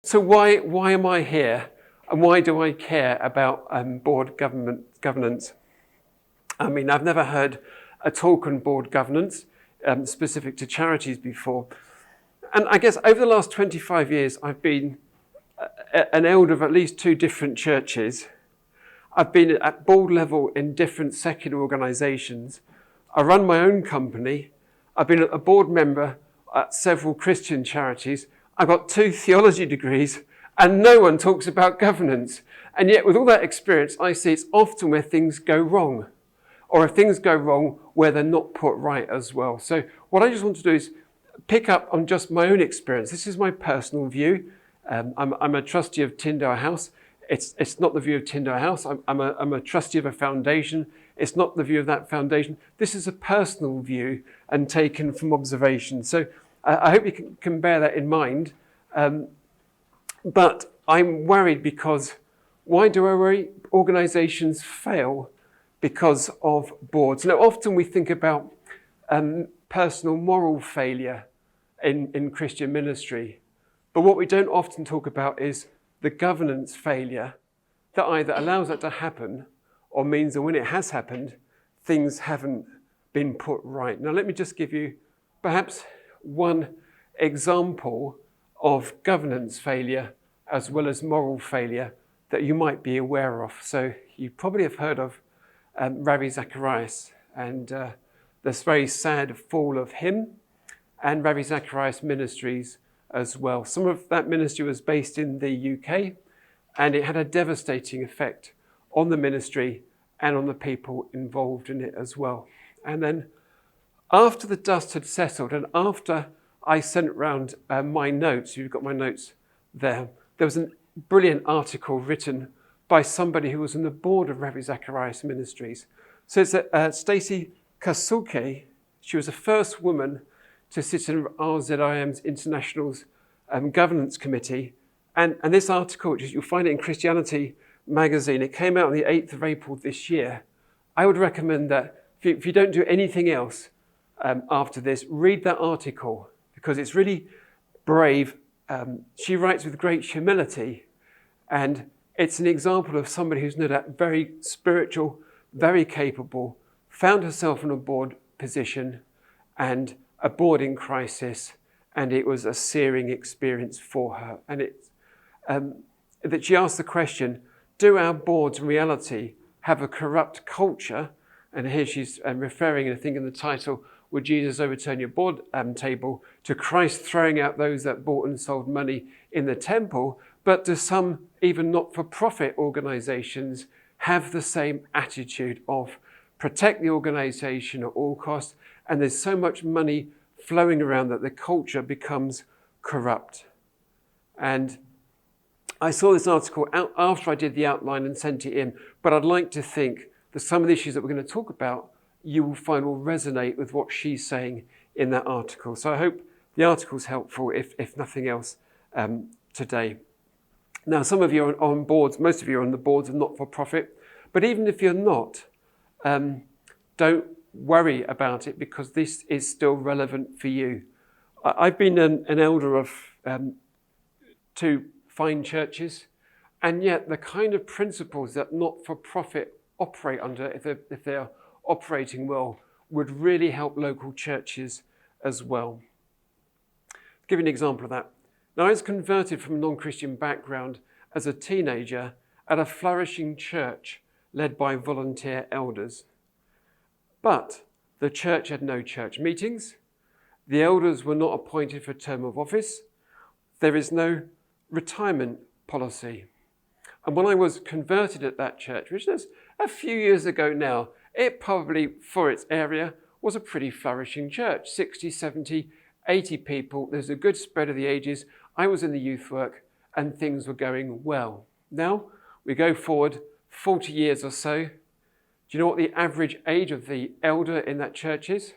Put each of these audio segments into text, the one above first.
So why am I here? And why do I care about board governance? I mean, I've never heard a talk on board governance specific to charities before. And I guess over the last 25 years, I've been an elder of at least 2 different churches. I've been at board level in different secular organisations. I run my own company. I've been a board member at several Christian charities. I've got 2 theology degrees, and no one talks about governance. And yet, with all that experience, I see it's often where things go wrong, or if things go wrong, where they're not put right as well. So what I just want to do is pick up on just my own experience. This is my personal view. I'm a trustee of Tyndale House. It's not the view of Tyndale House. I'm a trustee of a foundation. It's not the view of that foundation. This is a personal view and taken from observation. So I hope you can bear that in mind. But I'm worried because why do I worry? Organisations fail because of boards. Now, often we think about personal moral failure in Christian ministry. But what we don't often talk about is the governance failure that either allows that to happen or means that when it has happened, things haven't been put right. Now, let me just give you perhaps one example of governance failure as well as moral failure that you might be aware of. So you probably have heard of Ravi Zacharias and this very sad fall of him and Ravi Zacharias Ministries as well. Some of that ministry was based in the UK, and it had a devastating effect on the ministry and on the people involved in it as well. And then after the dust had settled and after I sent round my notes, you've got my notes there was a brilliant article written by somebody who was on the board of Ravi Zacharias Ministries. So it's Stacey Kasuke. She was the first woman to sit in RZIM's International's governance committee. And this article, which you'll find it in Christianity magazine, it came out on the 8th of April this year. I would recommend that if you don't do anything else after this, read that article because it's really brave. She writes with great humility, and it's an example of somebody who's no doubt very spiritual, very capable, found herself in a board position and a board in crisis, and it was a searing experience for her. And it's that she asked the question, do our boards in reality have a corrupt culture? And here she's referring, I think in the title, Would Jesus Overturn Your Board Table, to Christ throwing out those that bought and sold money in the temple. But do some even not-for-profit organisations have the same attitude of protect the organisation at all costs, and there's so much money flowing around that the culture becomes corrupt? And I saw this article after I did the outline and sent it in, but I'd like to think that some of the issues that we're going to talk about you will find will resonate with what she's saying in that article. So I hope the article's helpful, if nothing else, today. Now, some of you are on boards, most of you are on the boards of not-for-profit, but even if you're not, don't worry about it because this is still relevant for you. I've been an elder of 2 fine churches, and yet the kind of principles that not-for-profit operate under, if they're operating well, would really help local churches as well. I'll give you an example of that. Now, I was converted from a non-Christian background as a teenager at a flourishing church led by volunteer elders. But the church had no church meetings. The elders were not appointed for a term of office. There is no retirement policy. And when I was converted at that church, which is a few years ago now, it probably, for its area, was a pretty flourishing church. 60, 70, 80 people. There's a good spread of the ages. I was in the youth work and things were going well. Now, we go forward 40 years or so. Do you know what the average age of the elder in that church is?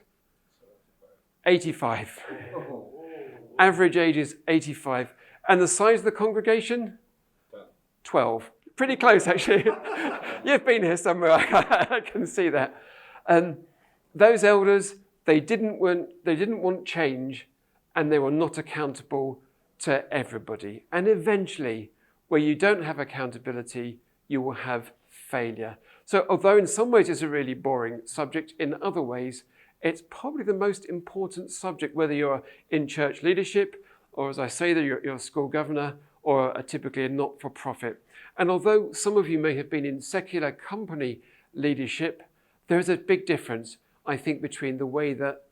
85. Average age is 85. And the size of the congregation? 12. Pretty close, actually. You've been here somewhere. I can see that. Those elders, they didn't want change, and they were not accountable to everybody. And eventually, where you don't have accountability, you will have failure. So although in some ways it's a really boring subject, in other ways, it's probably the most important subject, whether you're in church leadership, or as I say, that you're a school governor, or typically a not-for-profit. And although some of you may have been in secular company leadership, there is a big difference, I think, between the way that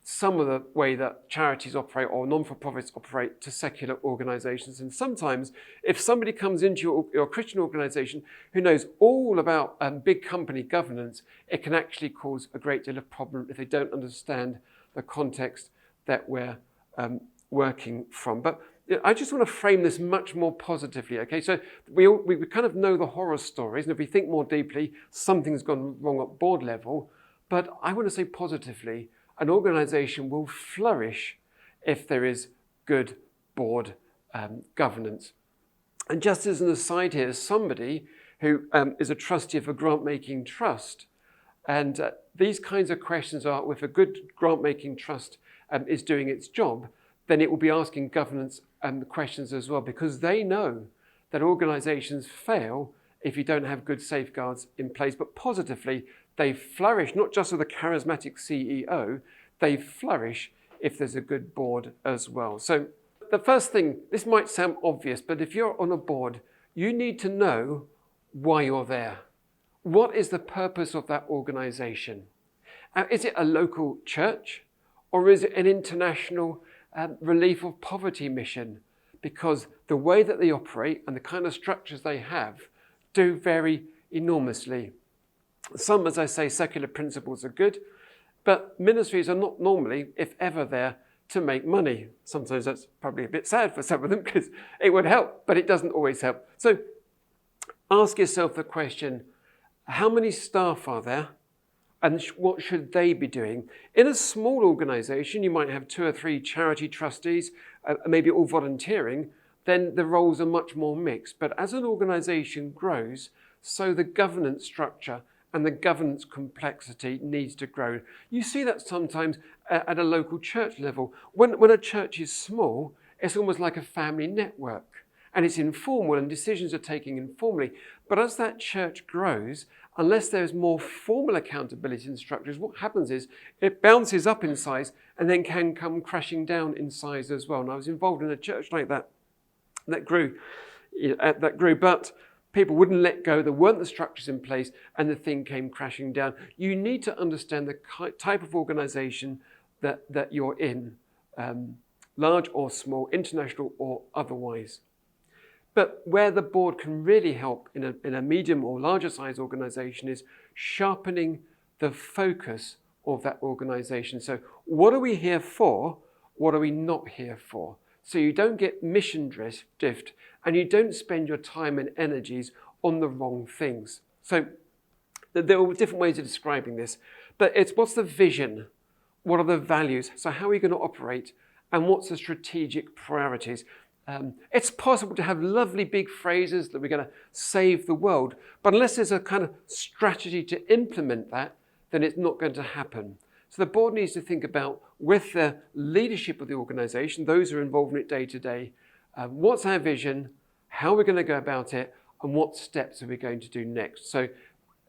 some of the way that charities operate or non-for-profits operate to secular organizations. And sometimes if somebody comes into your Christian organization who knows all about big company governance, it can actually cause a great deal of problem if they don't understand the context that we're working from. But I just want to frame this much more positively, okay? So we kind of know the horror stories, and if we think more deeply, something's gone wrong at board level. But I want to say positively, an organization will flourish if there is good board governance. And just as an aside here, as somebody who is a trustee of a grant-making trust, and these kinds of questions are, if a good grant-making trust is doing its job, then it will be asking governance questions as well, because they know that organizations fail if you don't have good safeguards in place. But positively, they flourish, not just with a charismatic CEO, they flourish if there's a good board as well. So the first thing, this might sound obvious, but if you're on a board, you need to know why you're there. What is the purpose of that organization? Is it a local church, or is it an international relief of poverty mission? Because the way that they operate and the kind of structures they have do vary enormously. Some, as I say, secular principles are good, but ministries are not normally, if ever, there to make money. Sometimes that's probably a bit sad for some of them because it would help, but it doesn't always help. So ask yourself the question, how many staff are there and what should they be doing? In a small organization, you might have 2 or 3 charity trustees, maybe all volunteering, then the roles are much more mixed. But as an organization grows, so the governance structure and the governance complexity needs to grow. You see that sometimes at a local church level. When a church is small, it's almost like a family network, and it's informal and decisions are taken informally. But as that church grows, unless there's more formal accountability in structures, what happens is it bounces up in size and then can come crashing down in size as well. And I was involved in a church like that grew, but people wouldn't let go. There weren't the structures in place, and the thing came crashing down. You need to understand the type of organization that you're in, large or small, international or otherwise. But where the board can really help in a medium or larger size organization is sharpening the focus of that organization. So what are we here for? What are we not here for? So you don't get mission drift and you don't spend your time and energies on the wrong things. So there are different ways of describing this, but it's what's the vision? What are the values? So how are we going to operate? And what's the strategic priorities? It's possible to have lovely big phrases that we're going to save the world, but unless there's a kind of strategy to implement that, then it's not going to happen. So the board needs to think about, with the leadership of the organization, those who are involved in it day to day, what's our vision, how are we going to go about it, and what steps are we going to do next? So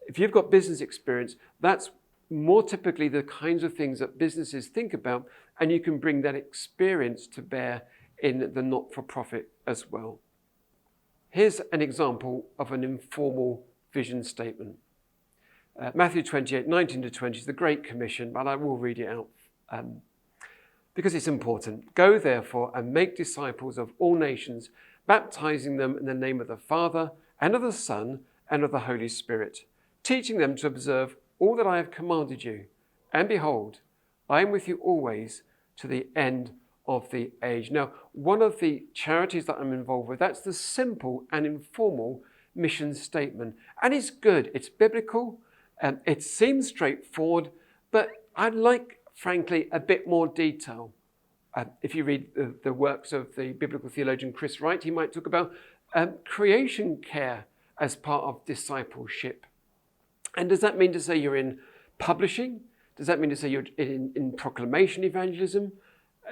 if you've got business experience, that's more typically the kinds of things that businesses think about, and you can bring that experience to bear in the not-for-profit as well. Here's an example of an informal vision statement. Matthew 28, 19 to 20 is the Great Commission, but I will read it out because it's important. Go therefore and make disciples of all nations, baptizing them in the name of the Father and of the Son and of the Holy Spirit, teaching them to observe all that I have commanded you. And behold, I am with you always to the end of the age. Now, one of the charities that I'm involved with, that's the simple and informal mission statement. And it's good, it's biblical, it seems straightforward, but I'd like, frankly, a bit more detail. If you read the works of the biblical theologian Chris Wright, he might talk about creation care as part of discipleship. And does that mean to say you're in publishing? Does that mean to say you're in proclamation evangelism?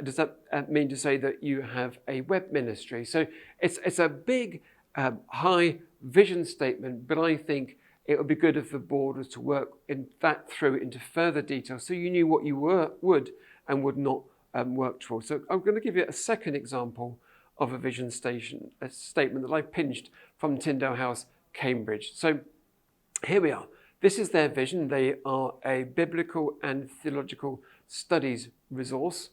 does that mean to say that you have a web ministry? So it's a big, high vision statement, but I think it would be good if the board was to work through into further detail so you knew what you would and would not work towards. So I'm going to give you a second example of a vision statement that I pinched from Tyndale House, Cambridge. So here we are. This is their vision. They are a biblical and theological studies resource.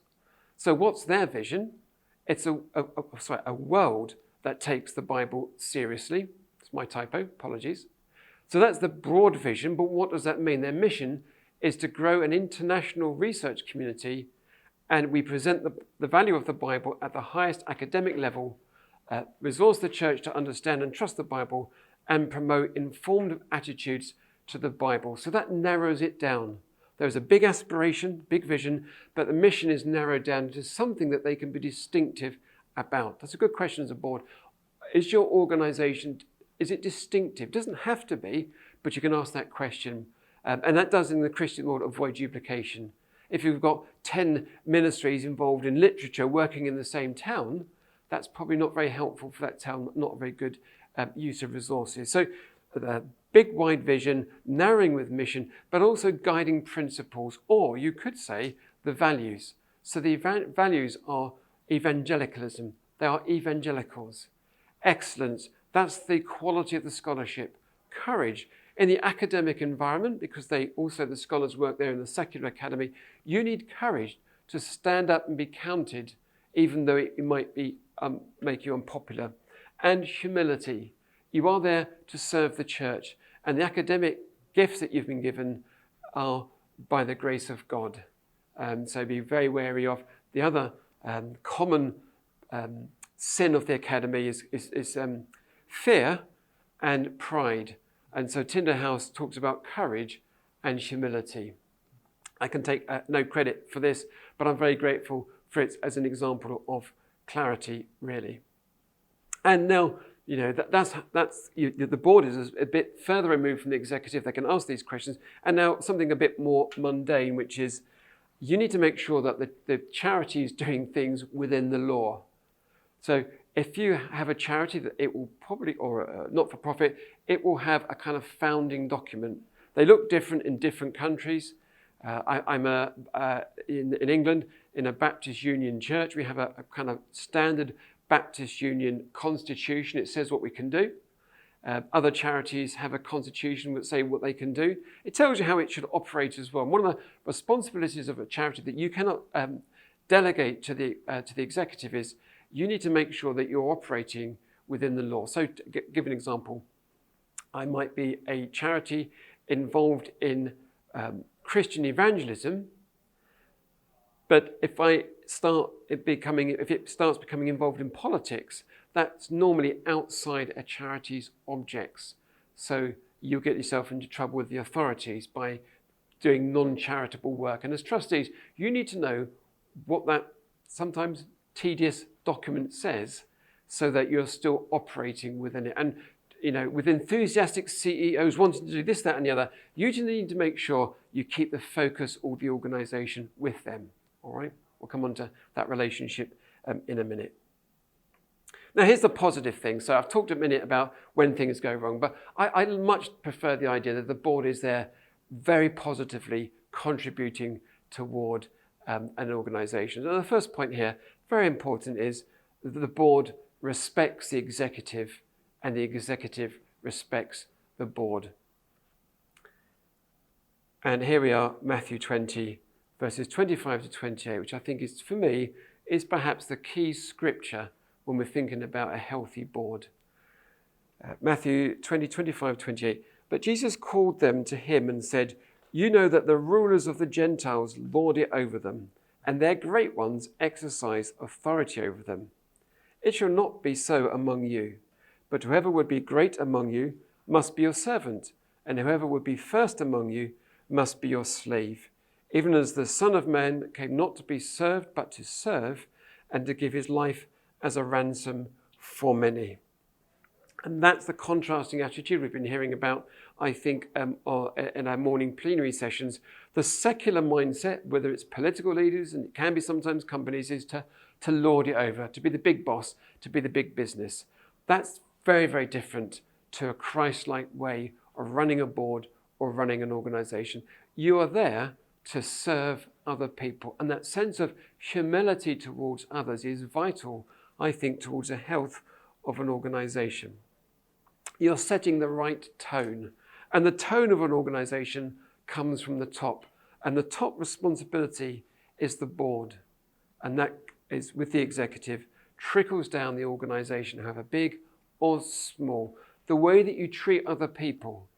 So what's their vision? It's a world that takes the Bible seriously. It's my typo, apologies. So that's the broad vision, but what does that mean? Their mission is to grow an international research community, and we present the value of the Bible at the highest academic level, resource the church to understand and trust the Bible, and promote informed attitudes to the Bible. So that narrows it down. There's a big aspiration, big vision, but the mission is narrowed down to something that they can be distinctive about. That's a good question as a board. Is your organisation, is it distinctive? It doesn't have to be, but you can ask that question. And that does, in the Christian world, avoid duplication. If you've got 10 ministries involved in literature working in the same town, that's probably not very helpful for that town, not a very good use of resources. So the big, wide vision, narrowing with mission, but also guiding principles, or you could say the values. So the values are evangelicalism. They are evangelicals. Excellence, that's the quality of the scholarship. Courage, in the academic environment, because the scholars work there in the secular academy, you need courage to stand up and be counted, even though it might be make you unpopular. And humility. You are there to serve the church, and the academic gifts that you've been given are by the grace of God. So be very wary of the other common sin of the academy is fear and pride. And so Tyndale House talks about courage and humility. I can take no credit for this, but I'm very grateful for it as an example of clarity, really. And now, the board is a bit further removed from the executive. They can ask these questions. And now something a bit more mundane, which is you need to make sure that the charity is doing things within the law. So if you have a charity, that it will probably, or a not-for-profit, it will have a kind of founding document. They look different in different countries. I'm in England, in a Baptist Union church. We have a kind of standard Baptist Union constitution. It says what we can do. Other charities have a constitution that say what they can do. It tells you how it should operate as well. And one of the responsibilities of a charity that you cannot delegate to the executive is you need to make sure that you're operating within the law. So to give an example, I might be a charity involved in Christian evangelism, but if it starts becoming involved in politics, that's normally outside a charity's objects. So you get yourself into trouble with the authorities by doing non-charitable work. And as trustees, you need to know what that sometimes tedious document says so that you're still operating within it. And with enthusiastic CEOs wanting to do this, that, and the other, you just need to make sure you keep the focus of the organisation with them. All right? We'll come on to that relationship in a minute. Now, here's the positive thing. So I've talked a minute about when things go wrong, but I much prefer the idea that the board is there very positively contributing toward an organisation. And the first point here, very important, is that the board respects the executive and the executive respects the board. And here we are, Matthew 20, verses 25 to 28, which I think is, for me, is perhaps the key scripture when we're thinking about a healthy board. Matthew 20, 25, 28. But Jesus called them to him and said, "You know that the rulers of the Gentiles lord it over them, and their great ones exercise authority over them. It shall not be so among you, but whoever would be great among you must be your servant, and whoever would be first among you must be your slave, even as the Son of Man came not to be served, but to serve, and to give his life as a ransom for many." And that's the contrasting attitude we've been hearing about, I think, in our morning plenary sessions, The secular mindset, whether it's political leaders, and it can be sometimes companies, is to lord it over, to be the big boss, to be the big business. That's very, very different to a Christ-like way of running a board or running an organization. You are there to serve other people. And that sense of humility towards others is vital, I think, towards the health of an organization. You're setting the right tone. And the tone of an organization comes from the top. And the top responsibility is the board. And that is with the executive, trickles down the organization, however big or small. The way that you treat other people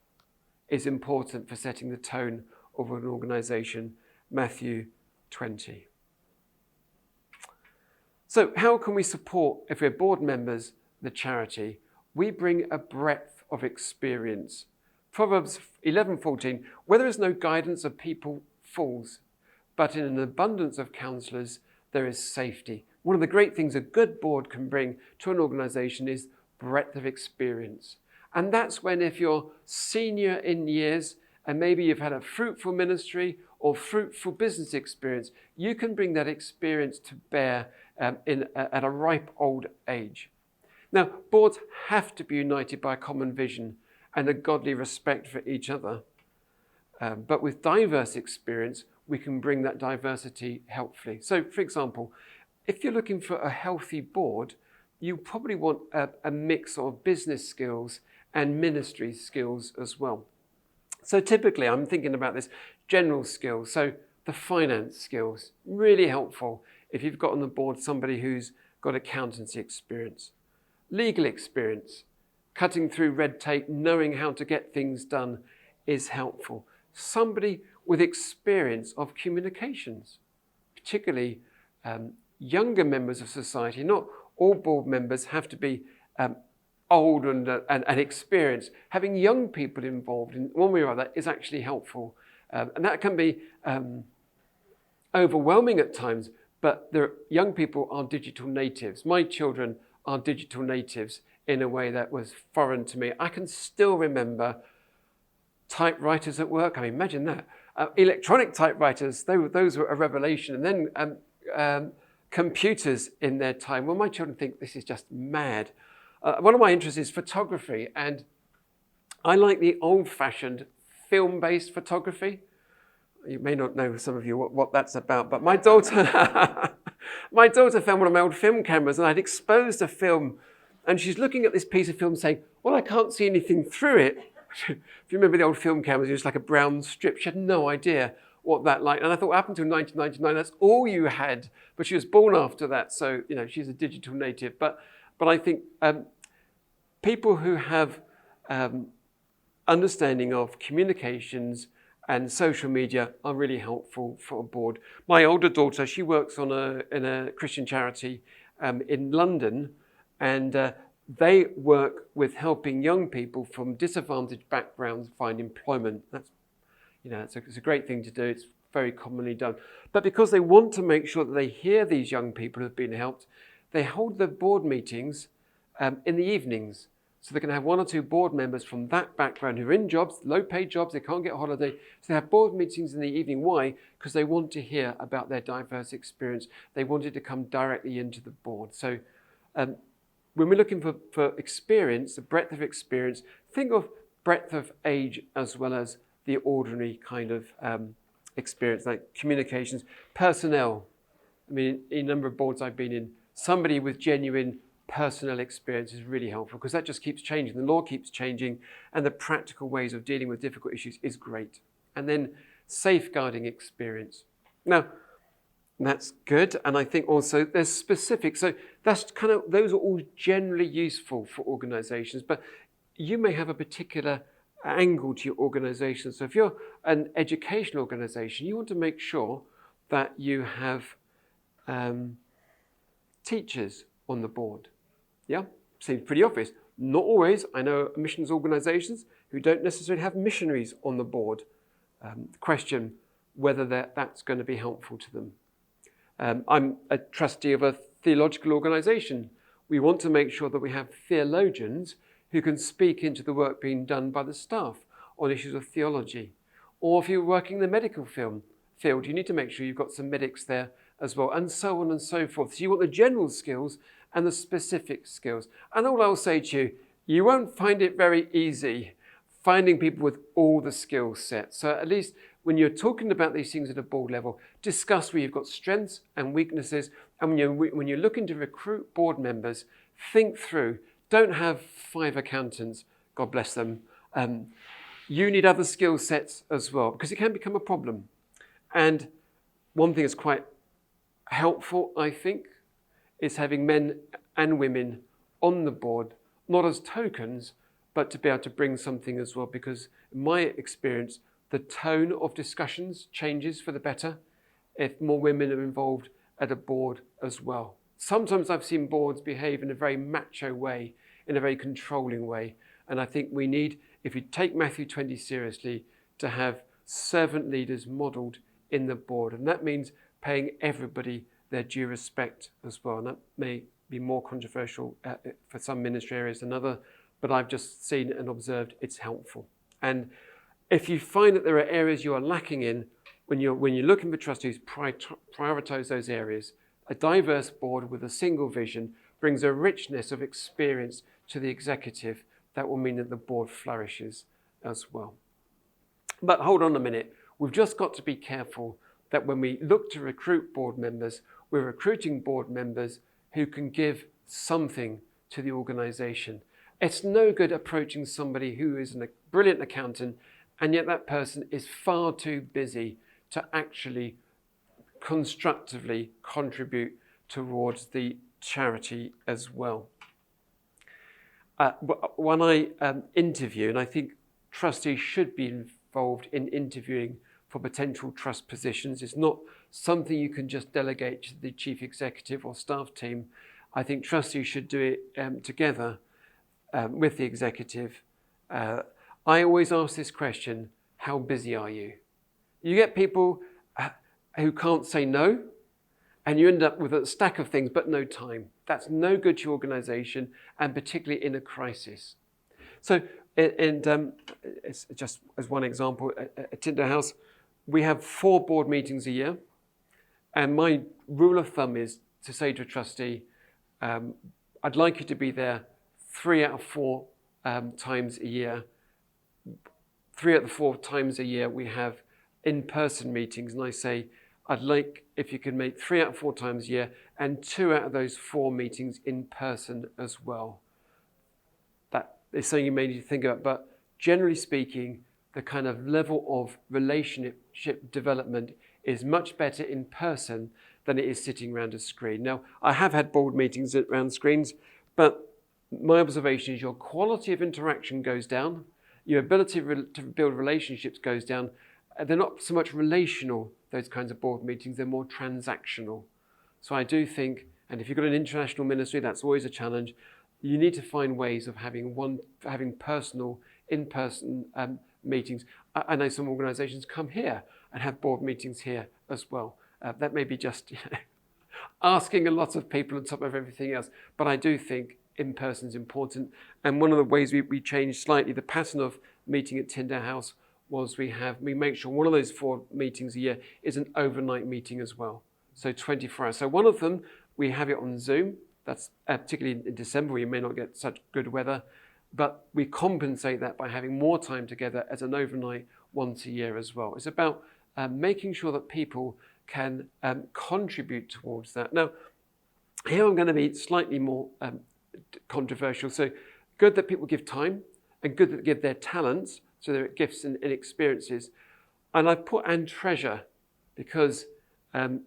is important for setting the tone of an organization. Matthew 20. So how can we support, if we're board members, the charity? We bring a breadth of experience. Proverbs 11:14, where there is no guidance, a people falls, but in an abundance of counselors, there is safety. One of the great things a good board can bring to an organization is breadth of experience. And that's when, if you're senior in years and maybe you've had a fruitful ministry or fruitful business experience, you can bring that experience to bear at a ripe old age. Now, boards have to be united by a common vision and a godly respect for each other. But with diverse experience, we can bring that diversity helpfully. So, for example, if you're looking for a healthy board, you probably want a mix of business skills and ministry skills as well. So typically, I'm thinking about this general skills. So the finance skills, really helpful if you've got on the board somebody who's got accountancy experience. Legal experience, cutting through red tape, knowing how to get things done is helpful. Somebody with experience of communications, particularly younger members of society. Not all board members have to be old and experienced. Having young people involved in one way or other is actually helpful. And that can be overwhelming at times, but young people are digital natives. My children are digital natives in a way that was foreign to me. I can still remember typewriters at work. I mean, imagine that. Electronic typewriters, those were a revelation. And then computers in their time. Well, my children think this is just mad. One of my interests is photography, and I like the old-fashioned film-based photography. You may not know, some of you, what that's about, but my daughter found one of my old film cameras, and I'd exposed a film, and she's looking at this piece of film saying, well, I can't see anything through it. If you remember the old film cameras, it was like a brown strip. She had no idea what that like. And I thought, up until 1999, that's all you had. But she was born after that, so she's a digital native. But I think people who have understanding of communications and social media are really helpful for a board. My older daughter, she works in a Christian charity in London, and they work with helping young people from disadvantaged backgrounds find employment. It's a great thing to do. It's very commonly done. But because they want to make sure that they hear these young people who've been helped, they hold their board meetings in the evenings. So they can have one or two board members from that background who are in jobs, low-paid jobs, they can't get a holiday. So they have board meetings in the evening. Why? Because they want to hear about their diverse experience. They wanted to come directly into the board. So when we're looking for experience, the breadth of experience, think of breadth of age as well as the ordinary kind of experience, like communications, personnel. I mean, in a number of boards I've been in, somebody with genuine personnel experience is really helpful because that just keeps changing. The law keeps changing, and the practical ways of dealing with difficult issues is great. And then safeguarding experience. Now, that's good, and I think also there's specific. So that's those are all generally useful for organizations, but you may have a particular angle to your organization. So if you're an educational organization, you want to make sure that you have teachers on the board. Yeah, seems pretty obvious. Not always. I know missions organizations who don't necessarily have missionaries on the board. Question whether that's going to be helpful to them. I'm a trustee of a theological organization. We want to make sure that we have theologians who can speak into the work being done by the staff on issues of theology. Or if you're working in the medical field, you need to make sure you've got some medics there as well, and so on and so forth. So you want the general skills and the specific skills. And all I'll say to you, you won't find it very easy finding people with all the skill sets. So at least when you're talking about these things at a board level, discuss where you've got strengths and weaknesses. And when you're looking to recruit board members, think through. Don't have 5 accountants, God bless them. You need other skill sets as well, because it can become a problem. And one thing that's quite helpful, I think, is having men and women on the board, not as tokens, but to be able to bring something as well, because in my experience, the tone of discussions changes for the better if more women are involved at a board as well. Sometimes I've seen boards behave in a very macho way, in a very controlling way, and I think we need, if you take Matthew 20 seriously, to have servant leaders modelled in the board, and that means paying everybody their due respect as well. And that may be more controversial for some ministry areas than other, but I've just seen and observed it's helpful. And if you find that there are areas you are lacking in, when you're looking for trustees, prioritise those areas. A diverse board with a single vision brings a richness of experience to the executive that will mean that the board flourishes as well. But hold on a minute. We've just got to be careful that when we look to recruit board members, we're recruiting board members who can give something to the organisation. It's no good approaching somebody who is a brilliant accountant, and yet that person is far too busy to actually constructively contribute towards the charity as well. When I interview, and I think trustees should be involved in interviewing for potential trust positions. It's not something you can just delegate to the chief executive or staff team. I think trustees should do it together with the executive. I always ask this question, how busy are you? You get people who can't say no, and you end up with a stack of things but no time. That's no good to your organisation, and particularly in a crisis. So, it's just as one example, at Tyndale House, we have 4 board meetings a year, and my rule of thumb is to say to a trustee, I'd like you to be there 3 out of 4 times a year. 3 out of the 4 times a year we have in-person meetings, and I say, I'd like if you can make 3 out of 4 times a year, and 2 out of those 4 meetings in person as well. That is something you may need to think about, but generally speaking, the kind of level of relationship development is much better in person than it is sitting around a screen. Now, I have had board meetings around screens, but my observation is your quality of interaction goes down, your ability to build relationships goes down. They're not so much relational, those kinds of board meetings, they're more transactional. So I do think, and if you've got an international ministry, that's always a challenge. You need to find ways of having personal, in-person meetings. I know some organisations come here and have board meetings here as well. That may be just asking a lot of people on top of everything else, but I do think in-person is important. And one of the ways we changed slightly the pattern of meeting at Tyndale House was we make sure one of those 4 meetings a year is an overnight meeting as well. So 24 hours. So one of them, we have it on Zoom. That's particularly in December where you may not get such good weather. But we compensate that by having more time together as an overnight once a year as well. It's about making sure that people can contribute towards that. Now, here I'm going to be slightly more controversial. So good that people give time and good that they give their talents, so their gifts and experiences. And I've put and treasure because and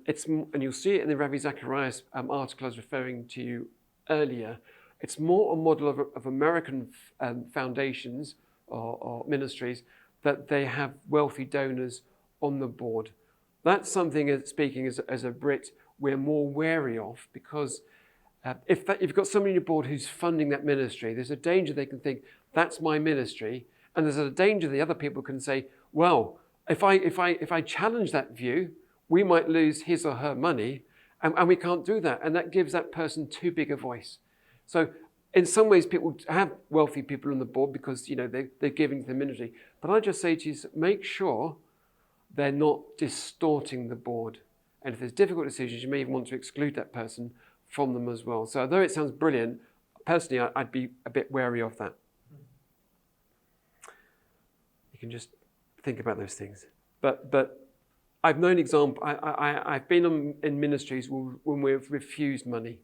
you'll see it in the Ravi Zacharias article I was referring to you earlier. It's more a model of American foundations or ministries that they have wealthy donors on the board. That's something, speaking as a Brit, we're more wary of because if you've got somebody on your board who's funding that ministry, there's a danger they can think, that's my ministry. And there's a danger the other people can say, well, if I challenge that view, we might lose his or her money, and we can't do that. And that gives that person too big a voice. So in some ways, people have wealthy people on the board because, they're giving to the ministry. But I just say to you, make sure they're not distorting the board. And if there's difficult decisions, you may even want to exclude that person from them as well. So although it sounds brilliant, personally, I'd be a bit wary of that. You can just think about those things. But I've known I've been in ministries when we've refused money.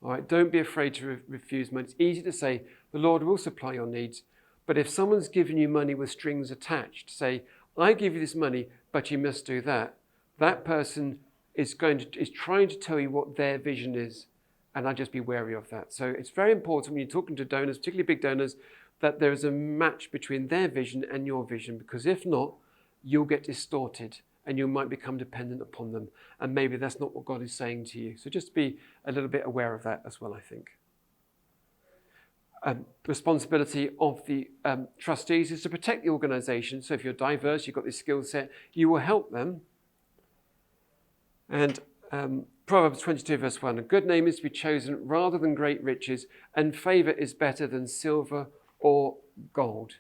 All right, don't be afraid to refuse money. It's easy to say, the Lord will supply your needs. But if someone's given you money with strings attached, say, I give you this money, but you must do that. That person is trying to tell you what their vision is. And I'd just be wary of that. So it's very important when you're talking to donors, particularly big donors, that there is a match between their vision and your vision. Because if not, you'll get distorted and you might become dependent upon them. And maybe that's not what God is saying to you. So just be a little bit aware of that as well, I think. Responsibility of the trustees is to protect the organisation. So if you're diverse, you've got this skill set, you will help them. And Proverbs 22 verse 1, a good name is to be chosen rather than great riches, and favour is better than silver or gold.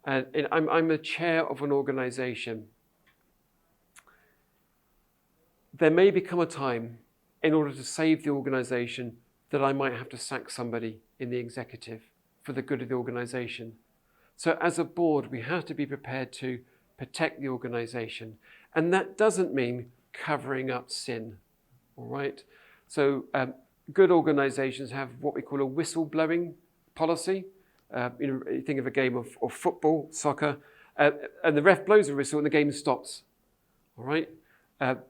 And I'm a chair of an organisation. There may become a time, in order to save the organisation, that I might have to sack somebody in the executive for the good of the organisation. So as a board, we have to be prepared to protect the organisation. And that doesn't mean covering up sin, all right? So good organisations have what we call a whistleblowing policy. You think of a game of football, soccer, and the ref blows a whistle and the game stops, all right?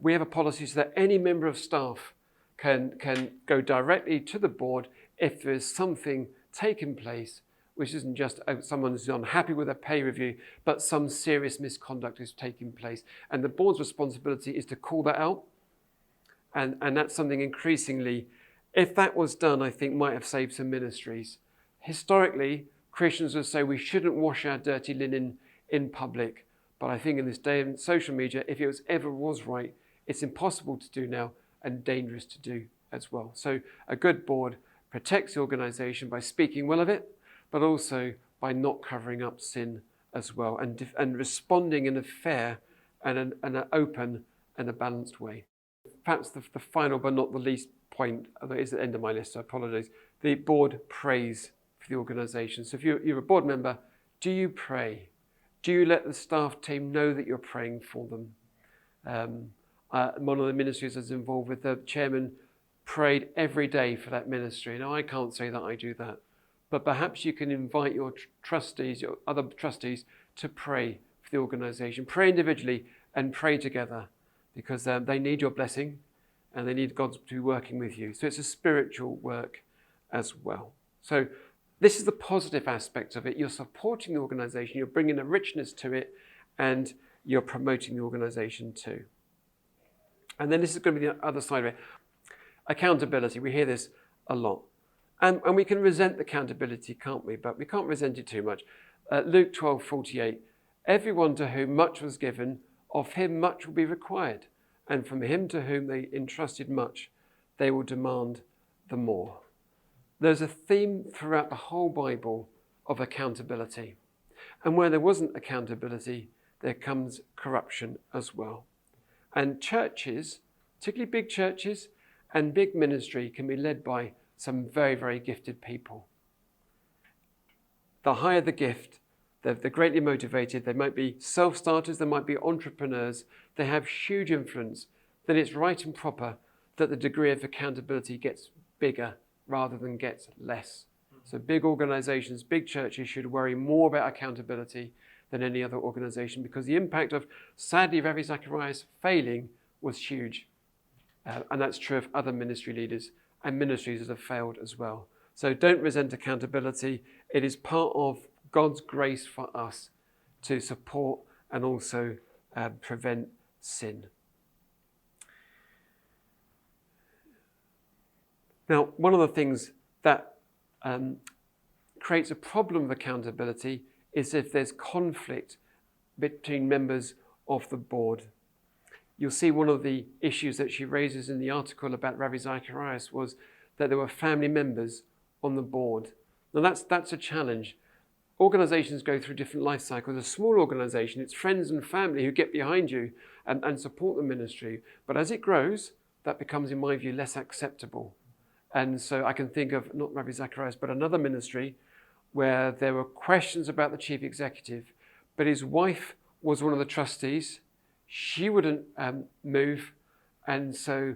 We have a policy so that any member of staff can go directly to the board if there is something taking place which isn't just someone who's unhappy with a pay review, but some serious misconduct is taking place. And the board's responsibility is to call that out. And that's something increasingly, if that was done, I think might have saved some ministries. Historically, Christians would say we shouldn't wash our dirty linen in public. But I think in this day of social media, if it ever was right, it's impossible to do now and dangerous to do as well. So a good board protects the organisation by speaking well of it, but also by not covering up sin as well and responding in a fair and an open and a balanced way. Perhaps the final but not the least point, although it is at the end of my list, so I apologise. The board prays for the organisation. So if you're a board member, do you pray? Do you let the staff team know that you're praying for them? One of the ministries I was involved with, the chairman prayed every day for that ministry. Now, I can't say that I do that, but perhaps you can invite your trustees, your other trustees, to pray for the organisation. Pray individually and pray together, because they need your blessing and they need God to be working with you. So it's a spiritual work as well. So this is the positive aspect of it. You're supporting the organisation, you're bringing a richness to it, and you're promoting the organisation too. And then this is going to be the other side of it. Accountability. We hear this a lot. And we can resent accountability, can't we? But we can't resent it too much. Luke 12:48. Everyone to whom much was given, of him much will be required. And from him to whom they entrusted much, they will demand the more. There's a theme throughout the whole Bible of accountability. And where there wasn't accountability, there comes corruption as well. And churches, particularly big churches and big ministry, can be led by some very, very gifted people. The higher the gift, they're greatly motivated. They might be self-starters, they might be entrepreneurs. They have huge influence. Then it's right and proper that the degree of accountability gets bigger rather than gets less. So big organizations, big churches should worry more about accountability than any other organization, because the impact of, sadly, Ravi Zacharias failing was huge. And that's true of other ministry leaders and ministries that have failed as well. So don't resent accountability. It is part of God's grace for us to support and also prevent sin. Now, one of the things that creates a problem of accountability is if there's conflict between members of the board. You'll see one of the issues that she raises in the article about Ravi Zacharias was that there were family members on the board. Now that's a challenge. Organisations go through different life cycles. A small organisation, it's friends and family who get behind you and support the ministry. But as it grows, that becomes, in my view, less acceptable. And so I can think of, not Rabbi Zacharias, but another ministry where there were questions about the chief executive, but his wife was one of the trustees. She wouldn't move, and so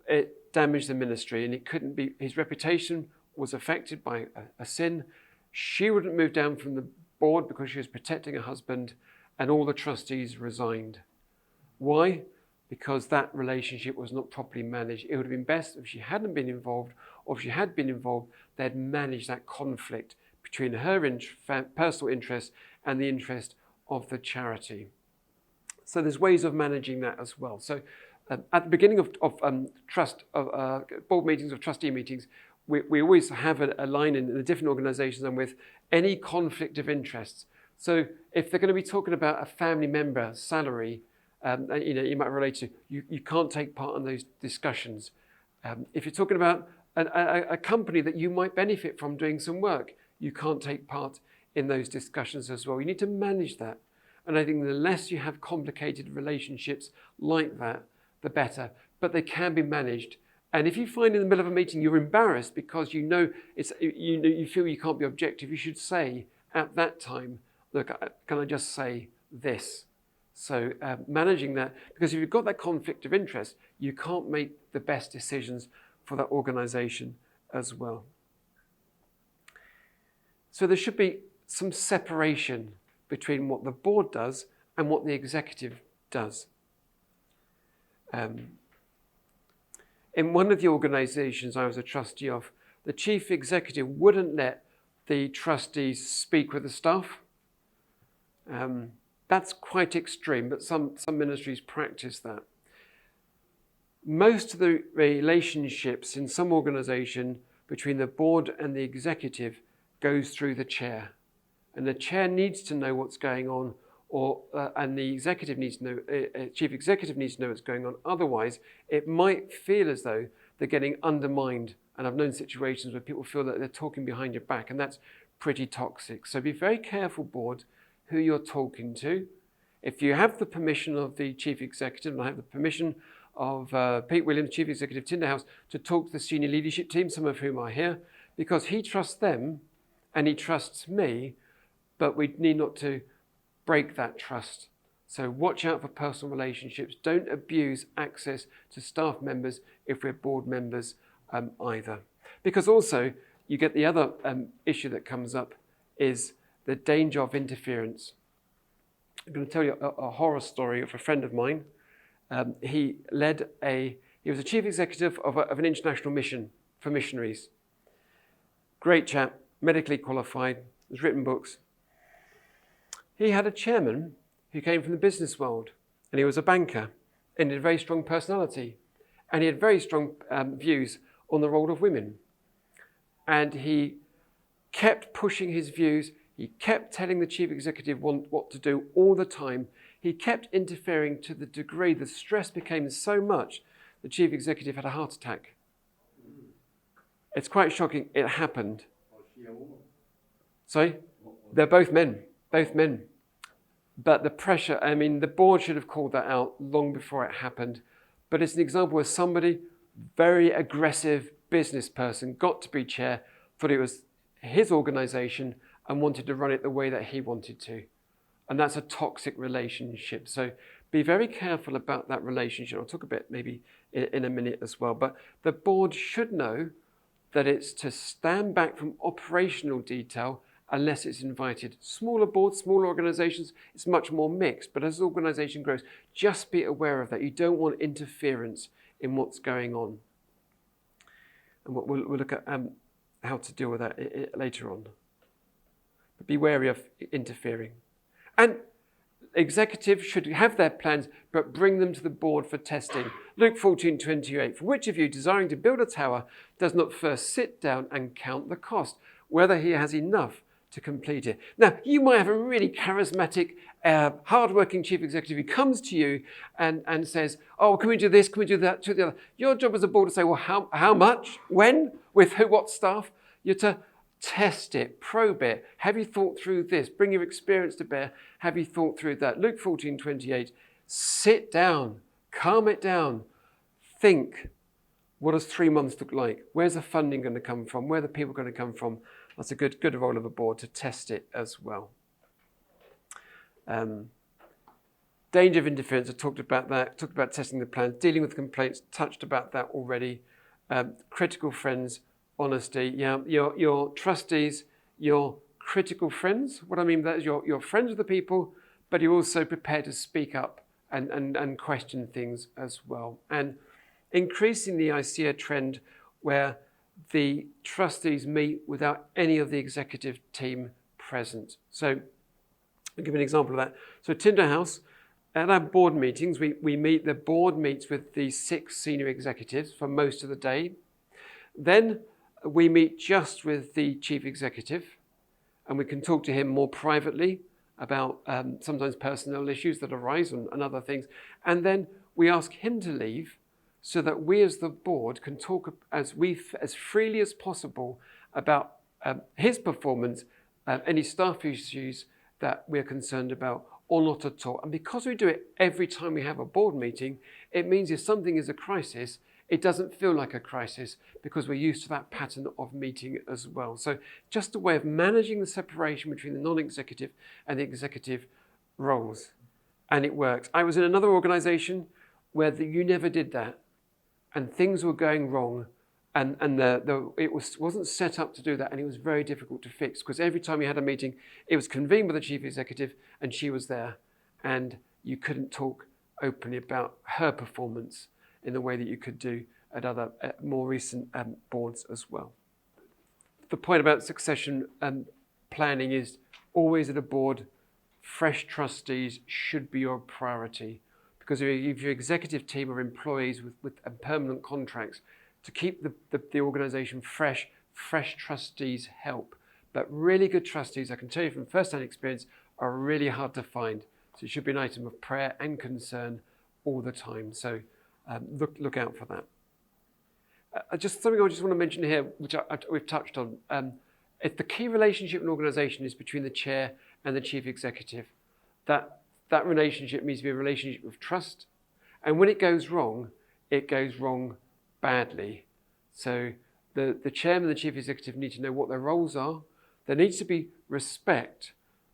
it damaged the ministry, and it couldn't be. His reputation was affected by a sin. She wouldn't move down from the board because she was protecting her husband, and all the trustees resigned. Why? Because that relationship was not properly managed. It would have been best if she hadn't been involved, or if she had been involved, they'd managed that conflict between her personal interest and the interest of the charity. So there's ways of managing that as well. So at the beginning of board meetings, of trustee meetings, we always have a line in the different organisations and with any conflict of interests. So if they're going to be talking about a family member's salary, you might relate to, you can't take part in those discussions. If you're talking about a company that you might benefit from doing some work, you can't take part in those discussions as well. You need to manage that. And I think the less you have complicated relationships like that, the better. But they can be managed. And if you find in the middle of a meeting you're embarrassed because you feel you can't be objective, you should say at that time, look, can I just say this? So managing that, because if you've got that conflict of interest, you can't make the best decisions for that organisation as well. So there should be some separation between what the board does and what the executive does. In one of the organisations I was a trustee of, the chief executive wouldn't let the trustees speak with the staff. That's quite extreme, but some ministries practice that. Most of the relationships in some organisation between the board and the executive goes through the chair. And the chair needs to know what's going on, and the executive needs to know, chief executive needs to know what's going on. Otherwise, it might feel as though they're getting undermined. And I've known situations where people feel that they're talking behind your back, and that's pretty toxic. So be very careful, board, who you're talking to. If you have the permission of the chief executive, and I have the permission of Pete Williams, chief executive, Tyndale House, to talk to the senior leadership team, some of whom are here, because he trusts them and he trusts me, but we need not to break that trust. So watch out for personal relationships. Don't abuse access to staff members if we're board members either. Because also, you get the other issue that comes up is the danger of interference. I'm going to tell you a horror story of a friend of mine. He was a chief executive of an international mission for missionaries. Great chap, medically qualified, has written books. He had a chairman who came from the business world, and he was a banker, and he had a very strong personality, and he had very strong views on the role of women. And he kept pushing his views. He kept telling the chief executive what to do all the time. He kept interfering to the degree the stress became so much, the chief executive had a heart attack. It's quite shocking. It happened. Sorry? They're both men. Both men. But the pressure, the board should have called that out long before it happened. But it's an example where somebody, very aggressive business person, got to be chair, thought it was his organisation and wanted to run it the way that he wanted to. And that's a toxic relationship. So be very careful about that relationship. I'll talk a bit maybe in a minute as well. But the board should know that it's to stand back from operational detail unless it's invited. Smaller boards, smaller organisations, it's much more mixed. But as the organisation grows, just be aware of that. You don't want interference in what's going on. And we'll look at how to deal with that later on. But be wary of interfering. And executives should have their plans, but bring them to the board for testing. Luke 14:28. For which of you, desiring to build a tower, does not first sit down and count the cost, whether he has enough to complete it? Now, you might have a really charismatic, hard-working chief executive who comes to you and says, oh, can we do this? Can we do that? To the other. Your job as a board to say, well, how much? When? With who? What staff? You're to test it, probe it. Have you thought through this? Bring your experience to bear. Have you thought through that? Luke 14:28. Sit down, calm it down, think. What does 3 months look like? Where's the funding going to come from? Where are the people going to come from? That's a good role of a board to test it as well. Danger of interference, I talked about that, talked about testing the plans, dealing with complaints, touched about that already. Critical friends, honesty. Yeah, your trustees, your critical friends. What I mean by that is you're friends with the people, but you're also prepared to speak up and question things as well. And increasingly, I see a trend where the trustees meet without any of the executive team present. So I'll give you an example of that. So Tyndale House, at our board meetings, the board meets with the 6 senior executives for most of the day. Then we meet just with the chief executive, and we can talk to him more privately about sometimes personnel issues that arise and other things. And then we ask him to leave so that we as the board can talk as freely as possible about his performance, any staff issues that we're concerned about, or not at all. And because we do it every time we have a board meeting, it means if something is a crisis, it doesn't feel like a crisis because we're used to that pattern of meeting as well. So just a way of managing the separation between the non-executive and the executive roles. And it works. I was in another organization where you never did that, and things were going wrong, and it wasn't set up to do that, and it was very difficult to fix because every time you had a meeting, it was convened by the chief executive, and she was there, and you couldn't talk openly about her performance in the way that you could do at other more recent boards as well. The point about succession planning is always at a board, fresh trustees should be your priority, because if your executive team are employees with permanent contracts, to keep the organisation fresh trustees help. But really good trustees, I can tell you from first-hand experience, are really hard to find. So it should be an item of prayer and concern all the time. So look out for that. Just something I just want to mention here, which we've touched on. If the key relationship in an organisation is between the chair and the chief executive, that relationship needs to be a relationship of trust. And when it goes wrong badly. So the chairman and the chief executive need to know what their roles are. There needs to be respect,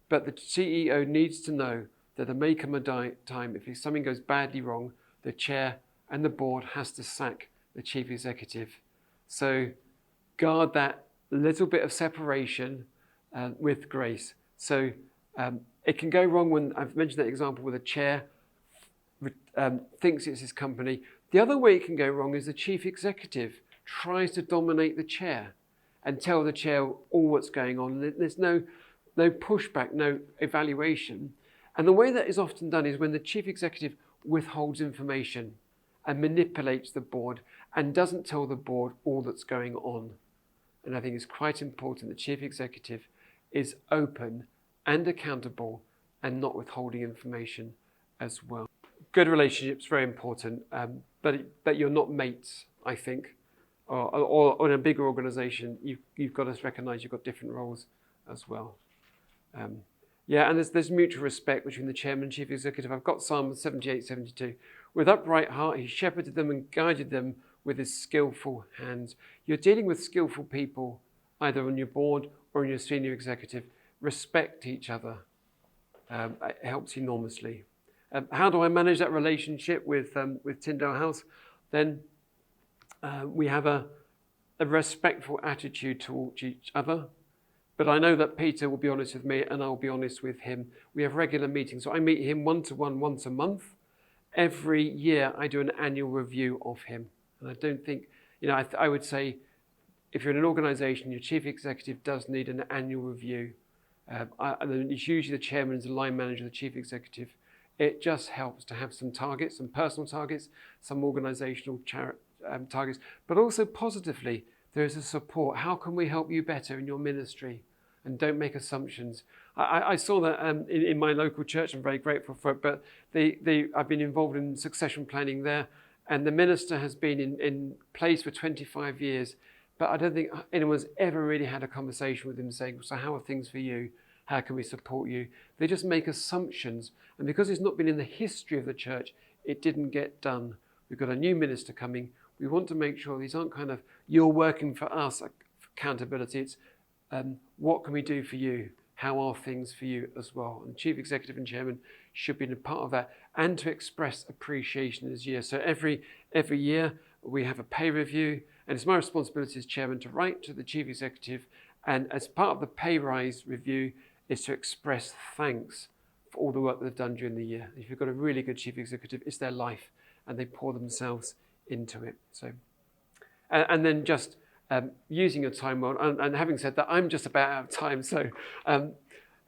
but the CEO needs to know that there may come a time if something goes badly wrong, the chair and the board has to sack the chief executive. So guard that little bit of separation with grace. So it can go wrong when, I've mentioned that example where the chair thinks it's his company. The other way it can go wrong is the chief executive tries to dominate the chair and tell the chair all what's going on. There's no pushback, no evaluation. And the way that is often done is when the chief executive withholds information and manipulates the board and doesn't tell the board all that's going on. And I think it's quite important the chief executive is open and accountable and not withholding information as well. Good relationships, very important, but you're not mates, I think. Or in a bigger organisation, you've got to recognise you've got different roles as well. And there's mutual respect between the chairman and chief executive. I've got Psalm 78:72. With upright heart, he shepherded them and guided them with his skillful hands. You're dealing with skillful people, either on your board or in your senior executive. Respect each other. It helps enormously. How do I manage that relationship with Tyndale House? Then we have a respectful attitude towards each other. But I know that Peter will be honest with me and I'll be honest with him. We have regular meetings. So I meet him one-to-one once a month. Every year I do an annual review of him. And I don't think, I would say if you're in an organisation, your chief executive does need an annual review. And it's usually the chairman is the line manager, the chief executive. It just helps to have some targets, some personal targets, some organisational targets, but also positively, there is a support. How can we help you better in your ministry? And don't make assumptions. I saw that in my local church. I'm very grateful for it, but I've been involved in succession planning there, and the minister has been in place for 25 years, but I don't think anyone's ever really had a conversation with him saying, so how are things for you? How can we support you? They just make assumptions. And because it's not been in the history of the church, it didn't get done. We've got a new minister coming. We want to make sure these aren't kind of, you're working for us accountability. It's what can we do for you? How are things for you as well? And chief executive and chairman should be a part of that, and to express appreciation this year. So every year we have a pay review, and it's my responsibility as chairman to write to the chief executive, and as part of the pay rise review is to express thanks for all the work they've done during the year. If you've got a really good chief executive, it's their life, and they pour themselves into it. So, and then just using your time well. And having said that, I'm just about out of time. So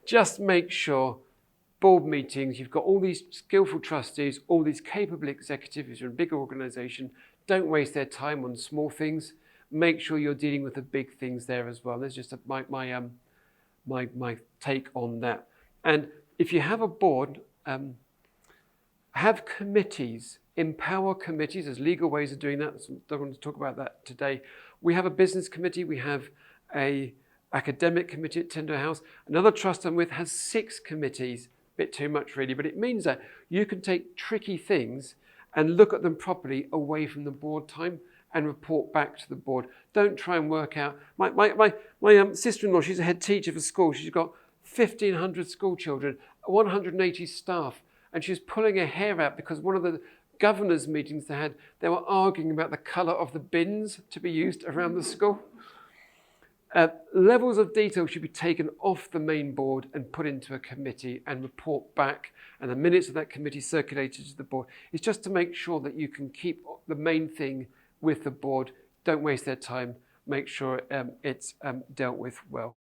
just make sure board meetings, you've got all these skillful trustees, all these capable executives. You're in a big organisation. Don't waste their time on small things. Make sure you're dealing with the big things there as well. There's just my take on that. And if you have a board, have committees, empower committees. There's legal ways of doing that. So don't want to talk about that today. We have a business committee. We have a academic committee at Tyndale House. Another trust I'm with has 6 committees. A bit too much really, but it means that you can take tricky things and look at them properly away from the board time and report back to the board. Don't try and work out. My sister-in-law, she's a head teacher for school. She's got 1,500 school children, 180 staff, and she's pulling her hair out because one of the governors' meetings they were arguing about the colour of the bins to be used around the school. Levels of detail should be taken off the main board and put into a committee and report back, and the minutes of that committee circulated to the board. It's just to make sure that you can keep the main thing with the board. Don't waste their time. Make sure it's dealt with well.